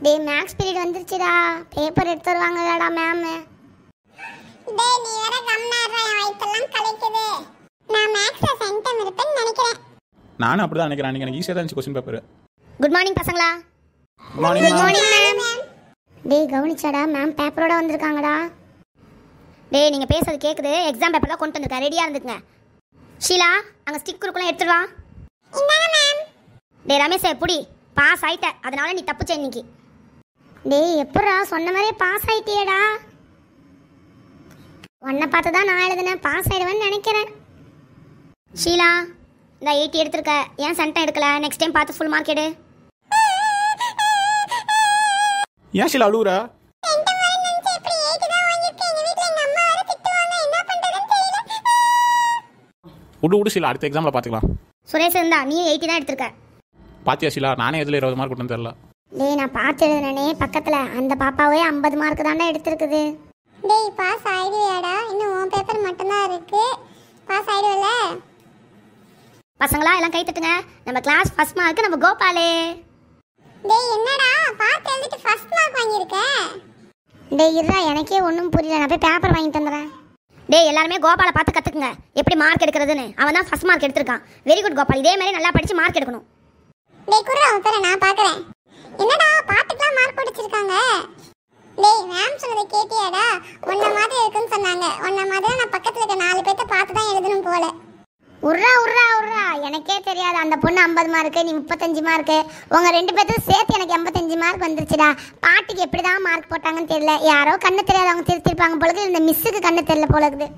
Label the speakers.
Speaker 1: டேய் maths period வந்துருச்சுடா. Paper எடுத்து வருவாங்கடா ma'am.
Speaker 2: டேய் நீ வேற கம்னாறா, என் வயித்தெல்லாம் கலக்குது. நான் மேக்ஸ்ல சென்டம் இருப்பேன்னு நினைக்கிறேன்.
Speaker 3: நானும் அப்படிதான் நினைக்கிறேன். அன்னைக்கு எனக்கு ஈஸியாக தான் இருந்துச்சு கொஸ்டின் பேப்பர்.
Speaker 1: குட் மார்னிங் பசங்களா.
Speaker 3: Good morning
Speaker 1: ma'am. டேய் கவனிச்சாடா, மேம் பேப்பரோட வந்திருக்காங்கடா. டேய் நீங்க பேசுறது கேக்குது. எக்ஸாம் பேப்பர் தான் கொண்டு வந்திருக்கேன், ரெடியா இருந்துக்குங்க. ஷீலா அங்க ஸ்டிக் குறுக்குலாம் எடுத்துட்டு வா.
Speaker 2: இந்தாங்க மேம்.
Speaker 1: டேய் ரமேஷ் புடி, பாஸ் ஆயிட்ட, அதனால நீ தப்புச்ச இன்னைக்கு. டேய் எப்படா சொன்ன மாதிரியே பாஸ் ஆயிட்டியேடா. உன்னை பார்த்து தான் நான் எழுதுனேன், பாஸ் ஆயிடுவேன்னு நினைக்கிறேன். ஷீலா இந்த 80 எடுத்திருக்க, ஏன் சென்டம் எடுக்கல? நெக்ஸ்ட் டைம் பார்த்து ஃபுல் மார்க் எடு.
Speaker 3: ஏன் ஷீலா அழுவுறா?
Speaker 2: சென்டம் வர நினைச்சு இப்படி 8 தான் வாங்கிருக்கேன். எங்க வீட்ல எங்க அம்மா வேற திட்டுவாங்க, என்ன பண்றதுன்னு தெரியல.
Speaker 3: விடு ஷீலா, அடுத்த எக்ஸாமில் பார்த்துக்கலாம்.
Speaker 1: சுரேஷ் இருந்தா நீ 80 தான் எடுத்திருக்க.
Speaker 3: பாத்தியா ஷீலா, நானே எதில் 20 மார்க் விட்டுன்னு தெரியல.
Speaker 1: டேய் நான் பார்த்து எழுதுனே பக்கத்தில், அந்த பாப்பாவே 50 மார்க் தாண்டா எடுத்திருக்குது.
Speaker 2: டேய் பாஸ் ஆயிடுவியாடா? இன்னும் உன் பேப்பர் மட்டும்தான் இருக்கு. பாஸ் ஆயிடுவல?
Speaker 1: பசங்களா எல்லாம் கை தட்டுங்க. நம்ம கிளாஸ் ஃபர்ஸ்ட் மார்க் நம்ம கோபாலே.
Speaker 2: டேய் என்னடா பார்த்து எழுதிட்டு ஃபர்ஸ்ட் மார்க் வாங்கியிருக்க?
Speaker 1: டேய் இருடா, எனக்கே ஒன்றும் புரியல, நான் போய் பேப்பர் வாங்கி தந்துடுறேன். டேய் எல்லாருமே கோபாலை பார்த்து கற்றுக்குங்க எப்படி மார்க் எடுக்கிறதுன்னு. அவன் தான் ஃபர்ஸ்ட் மார்க் எடுத்திருக்கான். வெரி குட் கோபால், இதே மாதிரி நல்லா படித்து மார்க் எடுக்கணும்.
Speaker 2: டேய் குர்ரா அவன் பேரை நான் பார்க்குறேன். என்னடா பாட்டுக்கெல்லாம் மார்க் பிடிச்சிருக்காங்க? டேய் மேம் சொன்னதை கேட்டியாடா? உன்ன மாதிரி இருக்குன்னு சொன்னாங்க. உன்ன மாதிரி நான் பக்கத்தில் இருக்க 4 பேர்த்த பார்த்து தான் எழுதணும் போல.
Speaker 1: உர்ரா உர்ரா உர்ரா, எனக்கே தெரியாது அந்த பொண்ணு 50 மார்க்கு, நீ 35 மார்க்கு. உங்கள் 2 பேர்த்துக்கு சேர்த்து எனக்கு 85 மார்க் வந்துருச்சுடா. பாட்டுக்கு எப்படி தான் மார்க் போட்டாங்கன்னு தெரியல. யாரோ கண்ணு தெரியாதவங்க திருத்திருப்பாங்க போலக்கு, இந்த மிஸ்ஸுக்கு கண்ணு தெரியல போலக்குது.